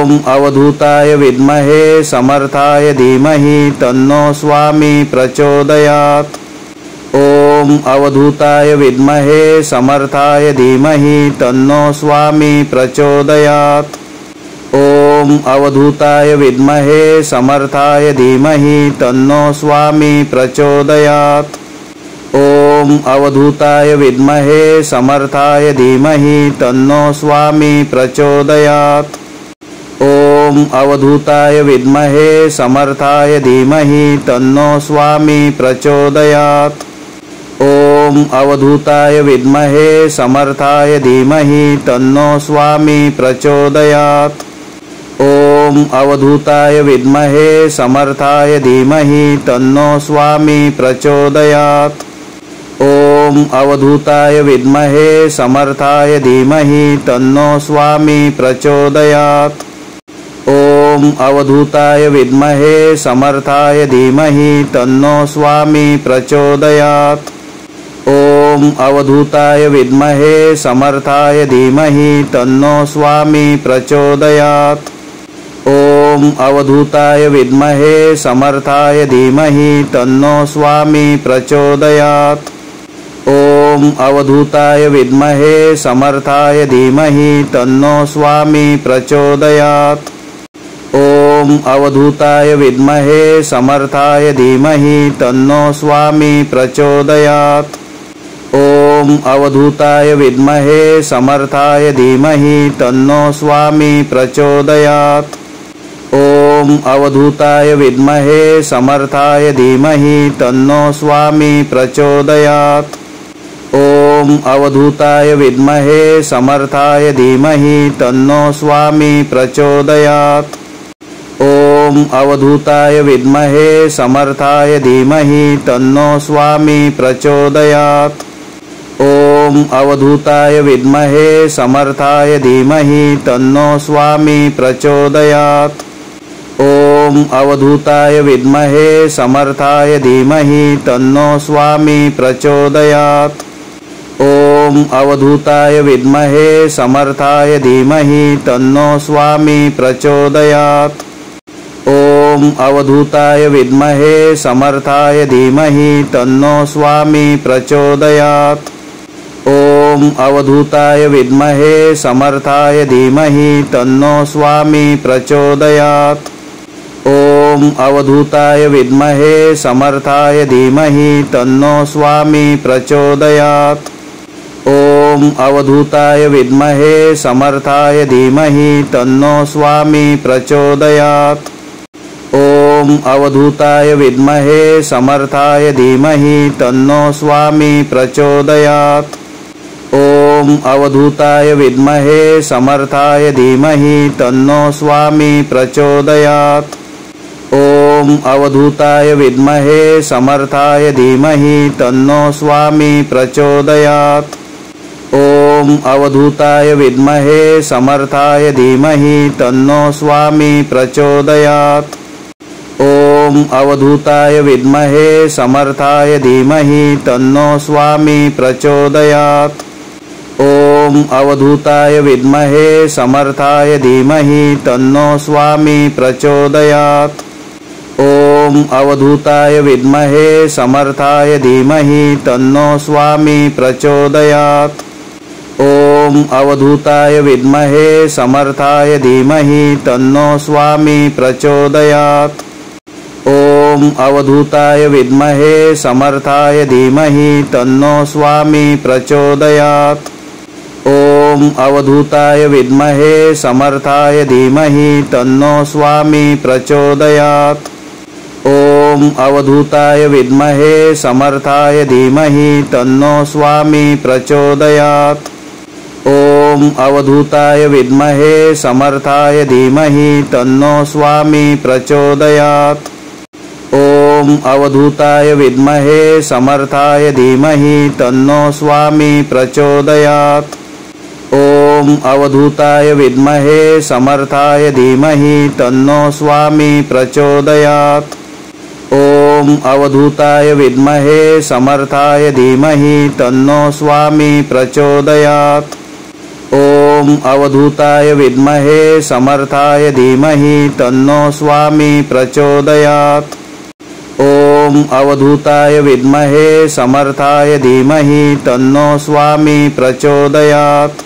ॐ अवधूताय विद्महे समर्थाय धीमहि तन्नो स्वामी प्रचोदयात्। ॐ अवधूताय विद्महे समर्थाय धीमहि तन्नो स्वामी प्रचोदयात्। ॐ अवधूताय विद्महे समर्थाय धीमहि तन्नो स्वामी प्रचोदयात्। ॐ अवधूताय विद्महे समर्थाय धीमहि तन्नो स्वामी प्रचोदयात्। ॐ अवधूताय विद्महे समर्थाय धीमहि तन्नो स्वामी प्रचोदयात्। ॐ अवधूताय विद्महे समर्थाय धीमहि तन्नो स्वामी प्रचोदयात्। ॐ अवधूताय विद्महे समर्थाय धीमहि तन्नो स्वामी प्रचोदयात्। ॐ अवधूताय विद्महे समर्थाय धीमहि तन्नो स्वामी प्रचोदयात्। ॐ अवधूताय विद्महे समर्थाय धीमहि तन्नो स्वामी प्रचोदयात्। ॐ अवधूताय विद्महे समर्थाय धीमहि तन्नो स्वामी प्रचोदयात्। ॐ अवधूताय विद्महे समर्थाय धीमहि तन्नो स्वामी प्रचोदयात्। ॐ अवधूताय विद्महे समर्थाय धीमहि तन्नो स्वामी प्रचोदयात्। ॐ अवधूताय विद्महे समर्थाय धीमहि तन्नो स्वामी प्रचोदयात्। ॐ अवधूताय विद्महे समर्थाय धीमहि तन्नो स्वामी प्रचोदयात्। ॐ अवधूताय विद्महे समर्थाय धीमहि तन्नो स्वामी प्रचोदयात्। ॐ अवधूताय विद्महे समर्थाय धीमहि तन्नो स्वामी प्रचोदयात्। ॐ अवधूताय विद्महे समर्थाय धीमहि तन्नो स्वामी प्रचोदयात्। ॐ अवधूताय विद्महे समर्थाय धीमहि तन्नो स्वामी प्रचोदयात्। ॐ अवधूताय विद्महे समर्थाय धीमहि तन्नो स्वामी प्रचोदयात्। ॐ अवधूताय विद्महे समर्थाय धीमहि तन्नो स्वामी प्रचोदयात्। ॐ अवधूताय विद्महे समर्थाय धीमहि तन्नो स्वामी प्रचोदयात्। ॐ अवधूताय विद्महे समर्थाय धीमहि तन्नो स्वामी प्रचोदयात्। ॐ अवधूताय विद्महे समर्थाय धीमहि तन्नो स्वामी प्रचोदयात्। ॐ अवधूताय विद्महे समर्थाय धीमहि तन्नो स्वामी प्रचोदयात्। ॐ अवधूताय विद्महे समर्थाय धीमहि तन्नो स्वामी प्रचोदयात्। ॐ अवधूताय विद्महे समर्थाय धीमहि तन्नो स्वामी प्रचोदयात्। ॐ अवधूताय विद्महे समर्थाय धीमहि तन्नो स्वामी प्रचोदयात्। ॐ अवधूताय विद्महे समर्थाय धीमहि तन्नो स्वामी प्रचोदयात्। ॐ अवधूताय विद्महे समर्थाय धीमहि तन्नो स्वामी प्रचोदयात्। ॐ अवधूताय विद्महे समर्थाय धीमहि तन्नो स्वामी प्रचोदयात्। ॐ अवधूताय विद्महे समर्थाय धीमहि तन्नो स्वामी प्रचोदयात्। ॐ अवधूताय विद्महे समर्थाय धीमहि तन्नो स्वामी प्रचोदयात्। ॐ अवधूताय विद्महे समर्थाय धीमहि तन्नो स्वामी प्रचोदयात्। ॐ अवधूताय विद्महे समर्थाय धीमहि तन्नो स्वामी प्रचोदयात्। ॐ अवधूताय विद्महे समर्थाय धीमहि तन्नो स्वामी प्रचोदयात्। ॐ अवधूताय विद्महे समर्थाय धीमहि तन्नो स्वामी प्रचोदयात्। ॐ अवधूताय विद्महे समर्थाय धीमहि तन्नो स्वामी प्रचोदयात्। ॐ अवधूताय विद्महे समर्थाय धीमहि तन्नो स्वामी प्रचोदयात्। ॐ अवधूताय विद्महे समर्थाय धीमहि तन्नो स्वामी प्रचोदयात्। ॐ ॐ अवधूताय विद्महे समर्थाय धीमहि तन्नो स्वामी प्रचोदयात्। ॐ अवधूताय विद्महे समर्थाय धीमहि तन्नो स्वामी प्रचोदयात्।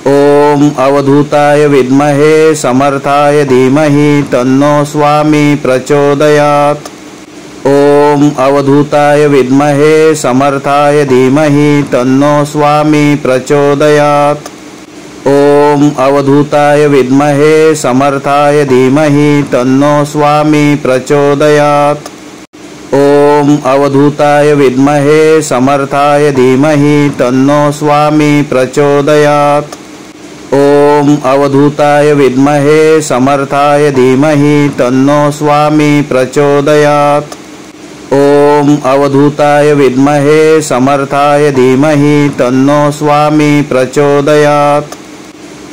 ॐ अवधूताय विद्महे समर्थाय धीमहि तन्नो स्वामी प्रचोदयात्। ॐ अवधूताय विद्महे समर्थाय धीमहि तन्नो स्वामी प्रचोदयात्। ॐ अवधूताय विद्महे समर्थाय धीमहि तन्नो स्वामी प्रचोदयात्। ॐ अवधूताय विद्महे समर्थाय धीमहि तन्नो स्वामी प्रचोदयात्। ॐ अवधूताय विद्महे समर्थाय धीमहि तन्नो स्वामी प्रचोदयात्। ॐ अवधूताय विद्महे समर्थाय धीमहि तन्नो स्वामी प्रचोदयात्।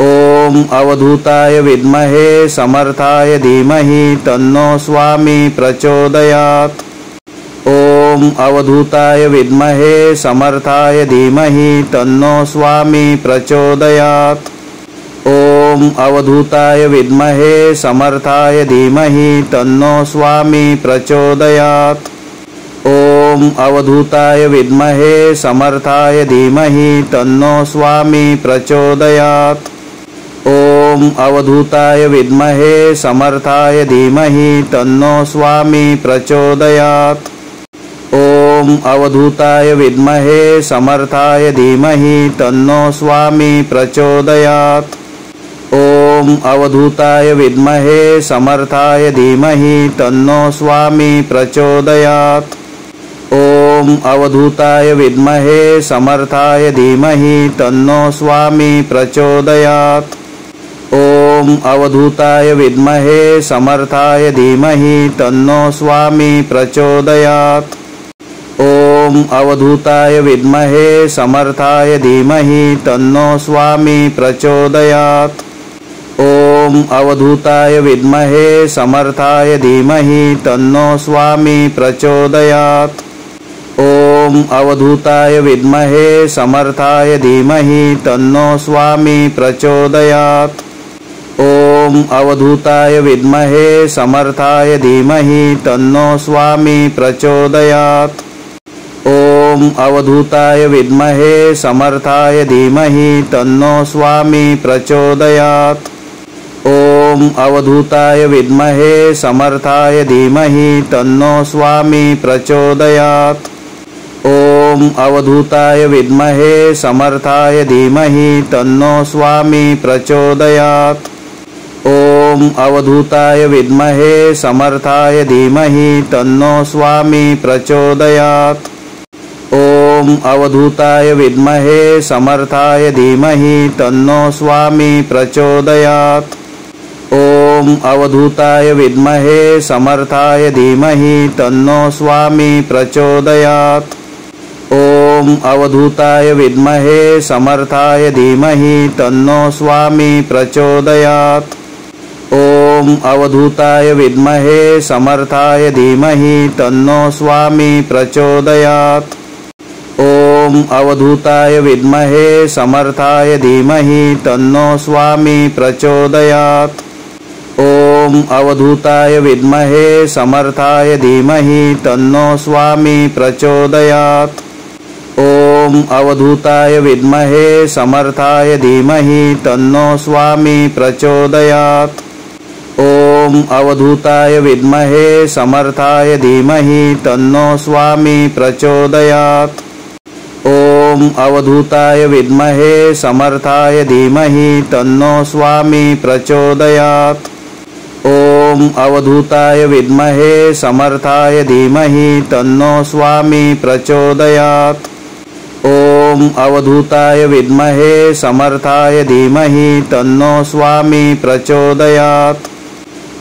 ॐ अवधूताय विद्महे समर्थाय धीमहि तन्नो स्वामी प्रचोदयात्। ॐ अवधूताय विद्महे समर्थाय धीमहि तन्नो स्वामी प्रचोदयात्। ॐ अवधूताय विद्महे समर्थाय धीमहि तन्नो स्वामी प्रचोदयात्। ॐ अवधूताय विद्महे समर्थाय धीमहि तन्नो स्वामी प्रचोदयात्। ॐ अवधूताय विद्महे समर्थाय धीमहि तन्नो स्वामी प्रचोदयात्। ॐ अवधूताय विद्महे समर्थाय धीमहि तन्नो स्वामी प्रचोदयात्। ॐ अवधूताय विद्महे समर्थाय धीमहि तन्नो स्वामी प्रचोदयात्। ॐ अवधूताय विद्महे समर्थाय धीमहि तन्नो स्वामी प्रचोदयात्। ॐ अवधूताय विद्महे समर्थाय धीमहि तन्नो स्वामी प्रचोदयात्। ॐ अवधूताय विद्महे समर्थाय धीमहि तन्नो स्वामी प्रचोदयात्। ॐ अवधूताय विद्महे समर्थाय धीमहि तन्नो स्वामी प्रचोदयात्। ॐ अवधूताय विद्महे समर्थाय धीमहि तन्नो स्वामी प्रचोदयात्। ॐ अवधूताय विद्महे समर्थाय धीमहि तन्नो स्वामी प्रचोदयात्। ॐ अवधूताय विद्महे समर्थाय धीमहि तन्नो स्वामी प्रचोदयात्। ॐ अवधूताय विद्महे समर्थाय धीमहि तन्नो स्वामी प्रचोदयात्। ॐ अवधूताय विद्महे समर्थाय धीमहि तन्नो स्वामी प्रचोदयात्। ॐ अवधूताय विद्महे समर्थाय धीमहि तन्नो स्वामी प्रचोदयात्। ॐ अवधूताय विद्महे समर्थाय धीमहि तन्नो स्वामी प्रचोदयात्। ॐ अवधूताय विद्महे समर्थाय धीमहि तन्नो स्वामी प्रचोदयात्। ॐ अवधूताय विद्महे समर्थाय धीमहि तन्नो स्वामी प्रचोदयात्। ॐ अवधूताय विद्महे समर्थाय धीमहि तन्नो स्वामी प्रचोदयात्। ॐ अवधूताय विद्महे समर्थाय धीमहि तन्नो स्वामी प्रचोदयात्। ॐ अवधूताय विद्महे समर्थाय धीमहि तन्नो स्वामी प्रचोदयात्। ॐ अवधूताय विद्महे समर्थाय धीमहि तन्नो स्वामी प्रचोदयात्। ॐ अवधूताय विद्महे समर्थाय धीमहि तन्नो स्वामी प्रचोदयात्। ॐ अवधूताय विद्महे समर्थाय धीमहि तन्नो स्वामी प्रचोदयात्। ॐ अवधूताय विद्महे समर्थाय धीमहि तन्नो स्वामी प्रचोदयात्। ॐ अवधूताय विद्महे समर्थाय धीमहि तन्नो स्वामी प्रचोदयात्।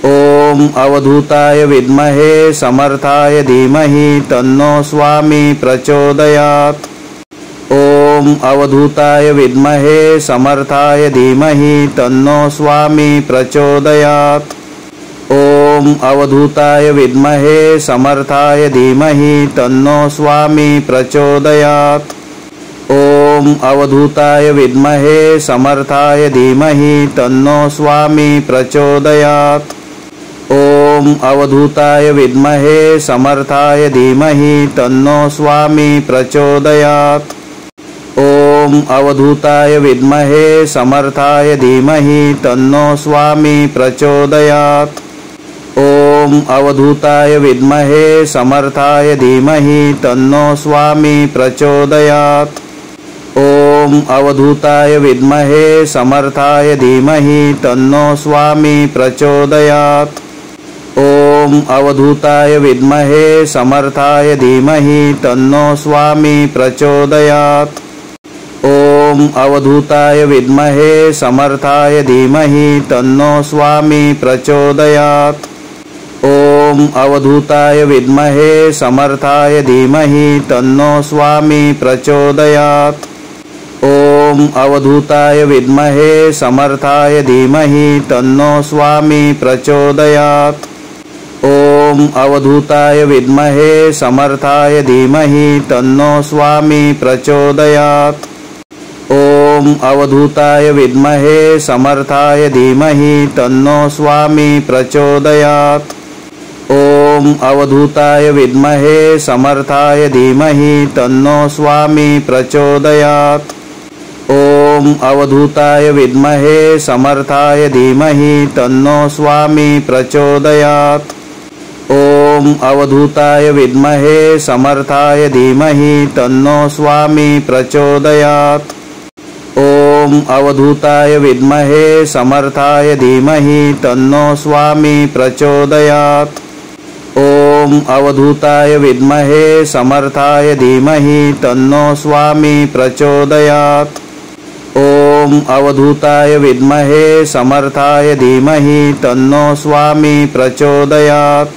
ॐ अवधूताय विद्महे समर्थाय धीमहि तन्नो स्वामी प्रचोदयात्। ॐ अवधूताय विद्महे समर्थाय धीमहि तन्नो स्वामी प्रचोदयात्। ॐ अवधूताय विद्महे समर्थाय धीमहि तन्नो स्वामी प्रचोदयात्। ॐ ॐ अवधूताय विद्महे समर्थाय धीमहि तन्नो स्वामी प्रचोदयात्। ॐ अवधूताय विद्महे समर्थाय धीमहि तन्नो स्वामी प्रचोदयात्। ॐ अवधूताय विद्महे समर्थाय धीमहि तन्नो स्वामी प्रचोदयात्। ॐ अवधूताय विद्महे समर्थाय धीमहि तन्नो स्वामी प्रचोदयात्। ॐ अवधूताय विद्महे समर्थाय धीमहि तन्नो स्वामी प्रचोदयात्। ॐ अवधूताय विद्महे समर्थाय धीमहि तन्नो स्वामी प्रचोदयात्। ॐ अवधूताय विद्महे समर्थाय धीमहि तन्नो स्वामी प्रचोदयात्। ॐ अवधूताय विद्महे समर्थाय धीमहि तन्नो स्वामी प्रचोदयात्। ॐ अवधूताय विद्महे समर्थाय धीमहि तन्नो स्वामी प्रचोदयात्। ॐ अवधूताय विद्महे समर्थाय धीमहि तन्नो स्वामी प्रचोदयात्। ॐ अवधूताय विद्महे समर्थाय धीमहि तन्नो स्वामी प्रचोदयात्। ॐ अवधूताय विद्महे समर्थाय धीमहि तन्नो स्वामी प्रचोदयात्। ॐ अवधूताय विद्महे समर्थाय धीमहि तन्नो स्वामी प्रचोदयात्। ॐ अवधूताय विद्महे समर्थाय धीमहि तन्नो स्वामी प्रचोदयात्। ॐ अवधूताय विद्महे समर्थाय धीमहि तन्नो स्वामी प्रचोदयात्। ॐ अवधूताय विद्महे समर्थाय धीमहि तन्नो स्वामी प्रचोदयात्। ॐ अवधूताय विद्महे समर्थाय धीमहि तन्नो स्वामी प्रचोदयात्।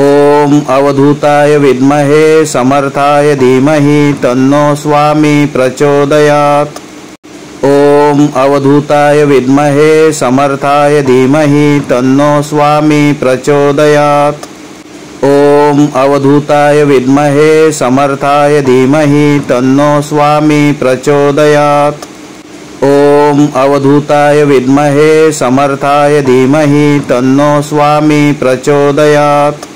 ॐ अवधूताय विद्महे समर्थाय धीमहि तन्नो स्वामी प्रचोदयात्। ॐ अवधूताय विद्महे समर्थाय धीमहि तन्नो स्वामी प्रचोदयात्। ॐ अवधूताय विद्महे समर्थाय धीमहि तन्नो स्वामी प्रचोदयात्। ॐ अवधूताय विद्महे समर्थाय धीमहि तन्नो स्वामी प्रचोदयात्।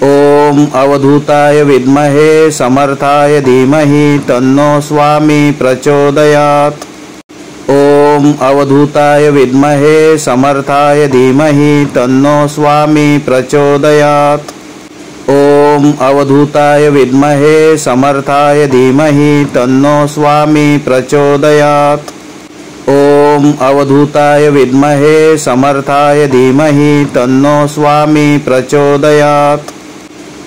ॐ अवधूताय विद्महे समर्थाय धीमहि तन्नो स्वामी प्रचोदयात्। ॐ अवधूताय विद्महे समर्थाय धीमहि तन्नो स्वामी प्रचोदयात्। ॐ अवधूताय विद्महे समर्थाय धीमहि तन्नो स्वामी प्रचोदयात्। ॐ अवधूताय विद्महे समर्थाय धीमहि तन्नो स्वामी प्रचोदयात्।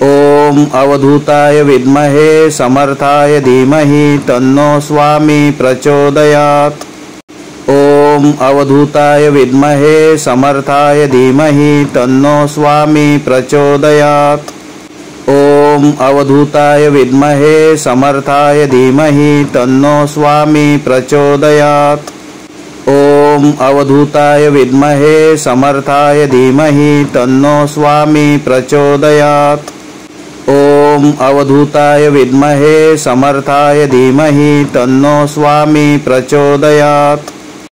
ॐ अवधूताय विद्महे समर्थाय धीमहि तन्नो स्वामी प्रचोदयात्। ॐ अवधूताय विद्महे समर्थाय धीमहि तन्नो स्वामी प्रचोदयात्। ॐ अवधूताय विद्महे समर्थाय धीमहि तन्नो स्वामी प्रचोदयात्। ॐ अवधूताय विद्महे समर्थाय धीमहि तन्नो स्वामी प्रचोदयात्। ॐ अवधूताय विद्महे समर्थाय धीमहि तन्नो स्वामी प्रचोदयात्।